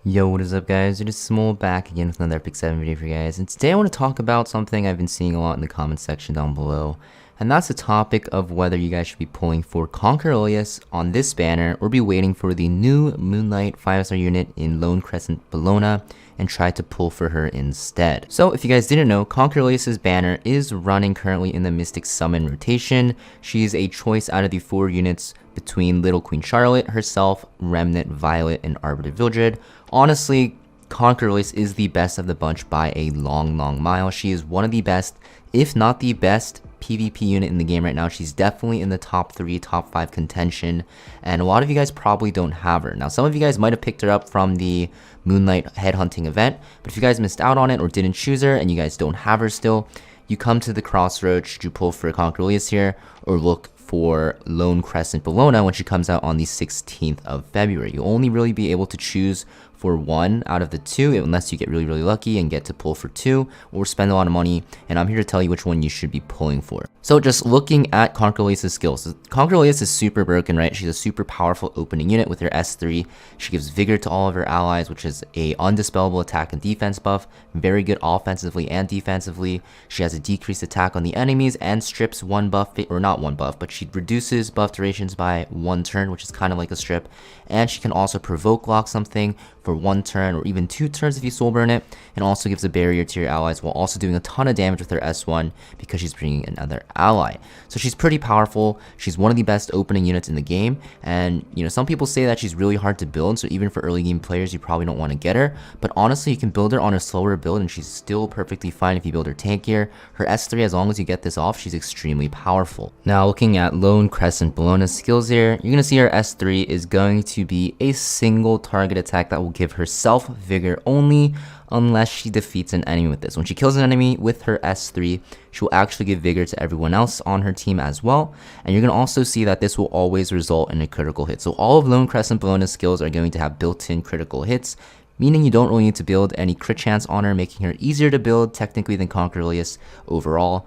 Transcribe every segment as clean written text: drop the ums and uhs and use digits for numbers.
Yo, what is up guys? It is Samool back again with another Epic 7 video for you guys, and today I want to talk about something I've been seeing a lot in the comment section down below, and that's the topic of whether you guys should be pulling for Conqueror Lilias on this banner or be waiting for the new Moonlight 5-star unit in Lone Crescent Bellona and try to pull for her instead. So if you guys didn't know, Conqueror Lilias' banner is running currently in the Mystic Summon rotation. She is a choice out of the 4 units between Little Queen Charlotte, herself, Remnant, Violet, and Arbiter Vildred. Honestly, Conqueror Lilias is the best of the bunch by a long mile. She is one of the best, if not the best, PvP unit in the game right now. She's definitely in the top 3, top 5 contention, and a lot of you guys probably don't have her. Now, some of you guys might have picked her up from the Moonlight headhunting event, but if you guys missed out on it or didn't choose her and you guys don't have her still, you come to the crossroads should you pull for Conqueror Lilias here or look for Lone Crescent Bellona when she comes out on the 16th of February. You'll only really be able to choose for 1 out of the 2 unless you get really lucky and get to pull for 2 or spend a lot of money, and I'm here to tell you which one you should be pulling for. So just looking at Conqueror Lilias' skills, so Conqueror Lilias is super broken, right? She's a super powerful opening unit with her S3. She gives vigor to all of her allies, which is a undispellable attack and defense buff, very good offensively and defensively. She has a decreased attack on the enemies and strips 1 buff, or not 1 buff, but she reduces buff durations by 1 turn, which is kind of like a strip, and she can also provoke lock something for 1 turn or even 2 turns if you soul burn it, and also gives a barrier to your allies while also doing a ton of damage with her S1 because she's bringing another ally. So she's pretty powerful. She's one of the best opening units in the game, and you know, some people say that she's really hard to build, so even for early game players you probably don't want to get her, but honestly you can build her on a slower build and she's still perfectly fine if you build her tankier. Her S3, as long as you get this off, she's extremely powerful. Now looking at Lone Crescent Bellona's skills here, you're going to see her S3 is going to be a single target attack that will give herself vigor only unless she defeats an enemy with this. When she kills an enemy with her S3, she will actually give vigor to everyone else on her team as well, and you're going to also see that this will always result in a critical hit. So all of Lone Crescent Bellona's skills are going to have built-in critical hits, meaning you don't really need to build any crit chance on her, making her easier to build technically than Conqueror Lilias overall.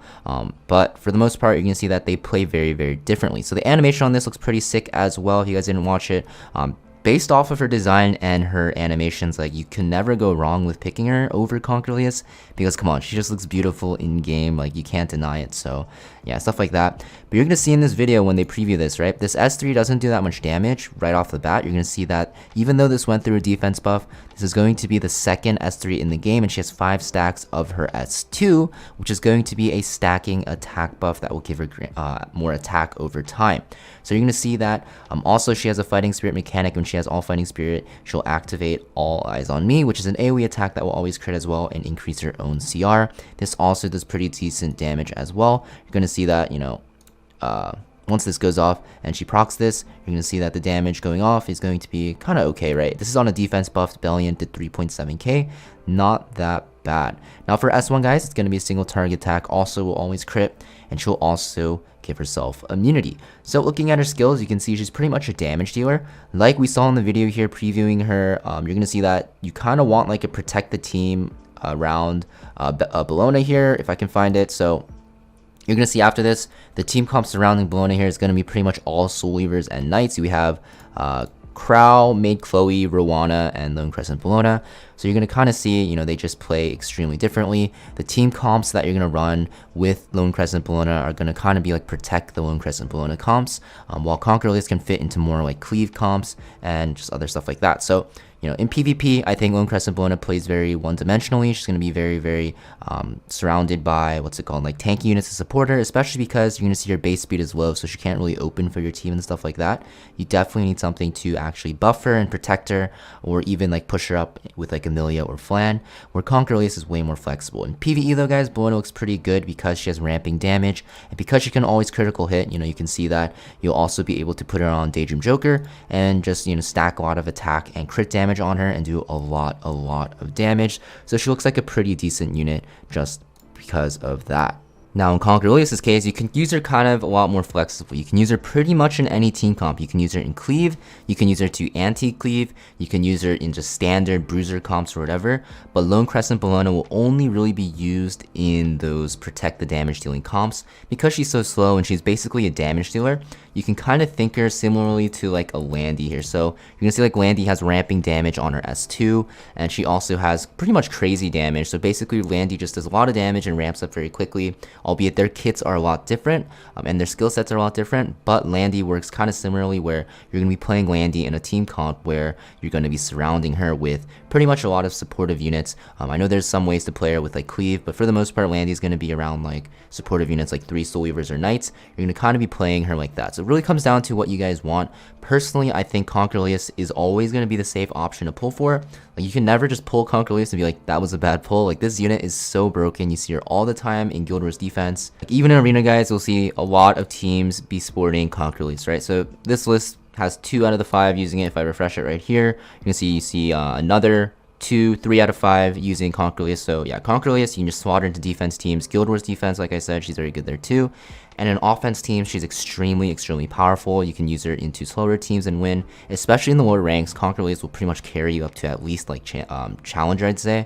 But for the most part, you're going to see that they play very differently. So the animation on this looks pretty sick as well if you guys didn't watch it. Based off of her design and her animations, like, you can never go wrong with picking her over Conqueror Lilias, because come on, she just looks beautiful in game, like you can't deny it. So yeah, stuff like that. But you're gonna see in this video when they preview this, right, this S3 doesn't do that much damage right off the bat. You're gonna see that even though this went through a defense buff, this is going to be the second S3 in the game, and she has 5 stacks of her S2, which is going to be a stacking attack buff that will give her more attack over time. So you're going to see that. Also, she has a fighting spirit mechanic. When she has all fighting spirit, she'll activate all eyes on me, which is an AoE attack that will always crit as well and increase her own CR. This also does pretty decent damage as well. You're going to see that, you know, once this goes off and she procs this, you're going to see that the damage going off is going to be kind of okay, right? This is on a defense buff. Bellion did 3.7k. Not that bad. Now for S1, guys, it's going to be a single target attack. Also will always crit, and she'll also give herself immunity. So looking at her skills, you can see she's pretty much a damage dealer. Like we saw in the video here previewing her, you're going to see that you kind of want like a protect the team around Bellona here, if I can find it. So you're going to see after this, the team comp surrounding Bellona here is going to be pretty much all Soul Weavers and Knights. We have Crow, Maid Chloe, Rowana, and Lone Crescent Bellona. So you're going to kind of see, you know, they just play extremely differently. The team comps that you're going to run with Lone Crescent Bellona are going to kind of be like protect the Lone Crescent Bellona comps, while Conqueror Lilias can fit into more like cleave comps and just other stuff like that. So, you know, in PvP, I think Lone Crescent Bellona plays very one-dimensionally. She's going to be very surrounded by, what's it called, like tanky units to support her, especially because you're going to see her base speed is low, so she can't really open for your team and stuff like that. You definitely need something to actually buff her and protect her, or even like push her up with like Amelia or Flan, where Conqueror Lilias is way more flexible. In PvE though, guys, Bellona looks pretty good because she has ramping damage, and because she can always critical hit, you know, you can see that you'll also be able to put her on Daydream Joker and just, you know, stack a lot of attack and crit damage on her and do a lot of damage. So she looks like a pretty decent unit just because of that. Now in Conqueror Lilias' case, you can use her kind of a lot more flexible. You can use her pretty much in any team comp. You can use her in cleave, you can use her to anti-cleave, you can use her in just standard bruiser comps or whatever, but Lone Crescent Bellona will only really be used in those protect the damage dealing comps. Because she's so slow and she's basically a damage dealer, you can kind of think her similarly to like a Landy here. So you can see like Landy has ramping damage on her S2, and she also has pretty much crazy damage. So basically Landy just does a lot of damage and ramps up very quickly, albeit their kits are a lot different and their skill sets are a lot different, but Landy works kind of similarly where you're going to be playing Landy in a team comp where you're going to be surrounding her with pretty much a lot of supportive units. I know there's some ways to play her with like Cleave, but for the most part Landy is going to be around like supportive units like 3 Soul Weavers or Knights. You're going to kind of be playing her like that. So it really comes down to what you guys want. Personally, I think Conqueror Lilias is always going to be the safe option to pull for. Like, you can never just pull Conqueror Lilias and be like, that was a bad pull. Like, this unit is so broken. You see her all the time in Guild Wars defense. Like, even in Arena, guys, you'll see a lot of teams be sporting Conqueror Lilias, right? So this list has 2 out of the 5 using it. If I refresh it right here, you can see another 2, 3 out of 5 using Conqueror Lilias. So yeah, Conqueror Lilias, you can just slot her into defense teams. Guild Wars defense, like I said, she's very good there too. And in offense teams, she's extremely powerful. You can use her into slower teams and win, especially in the lower ranks. Conqueror Lilias will pretty much carry you up to at least like Challenger, I'd say.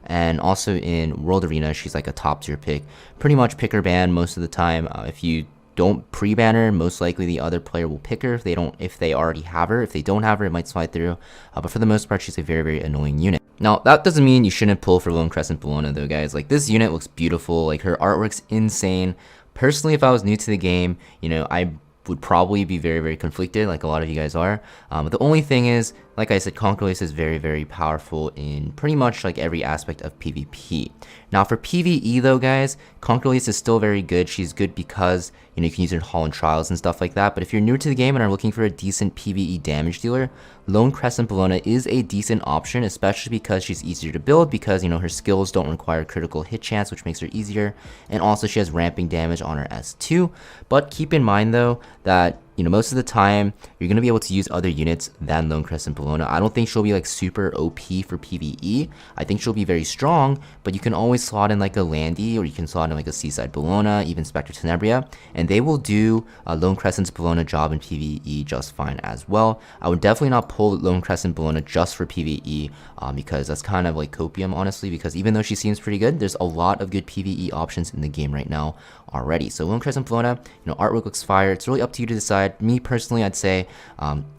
And also in World Arena, she's like a top tier pick. Pretty much pick her ban most of the time. If you don't pre-ban her, most likely the other player will pick her if they already have her. If they don't have her, it might slide through. But for the most part, she's a very annoying unit. Now, that doesn't mean you shouldn't pull for Lone Crescent Bellona though, guys. Like, this unit looks beautiful. Like, her artwork's insane. Personally, if I was new to the game, you know, I would probably be very conflicted, like a lot of you guys are. But the only thing is, like I said, Conqueror Lilias is very powerful in pretty much like every aspect of PvP. Now for PvE though, guys, Conqueror Lilias is still very good. She's good because, you know, you can use her in Hall and Trials and stuff like that. But if you're new to the game and are looking for a decent PvE damage dealer, Lone Crescent Bellona is a decent option, especially because she's easier to build because, you know, her skills don't require critical hit chance, which makes her easier. And also she has ramping damage on her S2. But keep in mind though that, you know, most of the time you're going to be able to use other units than Lone Crescent Bellona. I don't think she'll be like super OP for PvE. I think she'll be very strong, but you can always slot in like a Landy, or you can slot in like a Seaside Bellona, even Spectre Tenebria, and they will do a Lone Crescent's Bellona job in PvE just fine as well. I would definitely not pull Lone Crescent Bellona just for PvE because that's kind of like copium, honestly, because even though she seems pretty good, there's a lot of good PvE options in the game right now already. So Lone Crescent Bellona, you know, artwork looks fire. It's really up to you to decide. Me personally, I'd say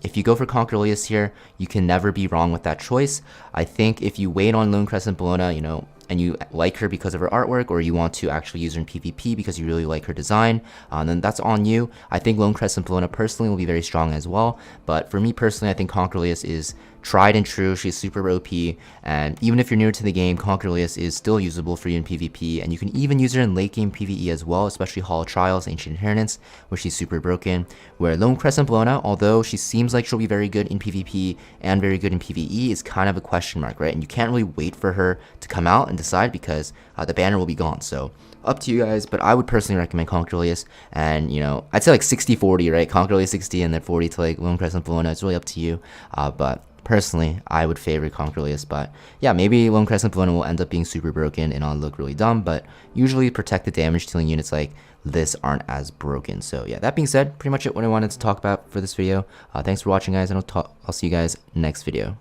if you go for Conqueror Lilias here, you can never be wrong with that choice. I think if you wait on Lone Crescent Bellona, you know, and you like her because of her artwork, or you want to actually use her in PvP because you really like her design, then that's on you. I think Lone Crescent Bellona personally will be very strong as well, but for me personally, I think Conqueror Lilias is tried and true. She's super OP, and even if you're newer to the game, Conqueror Lilias is still usable for you in PvP, and you can even use her in late game PvE as well, especially Hall of Trials, Ancient Inheritance, where she's super broken. Where Lone Crescent Bellona, although she seems like she'll be very good in PvP and very good in PvE, is kind of a question mark, right? And you can't really wait for her to come out and decide because the banner will be gone. So up to you guys, but I would personally recommend Conqueror Lilias, and you know, I'd say like 60-40, right? Conqueror Lilias 60 and then 40 to like Lone Crescent Bellona. It's really up to you, but personally, I would favor Conqueror Lilias. But yeah, maybe Lone Crescent Bellona will end up being super broken and I'll look really dumb, but usually protected damage dealing units like this aren't as broken. So yeah, that being said, pretty much what I wanted to talk about for this video. Thanks for watching, guys, and I'll see you guys next video.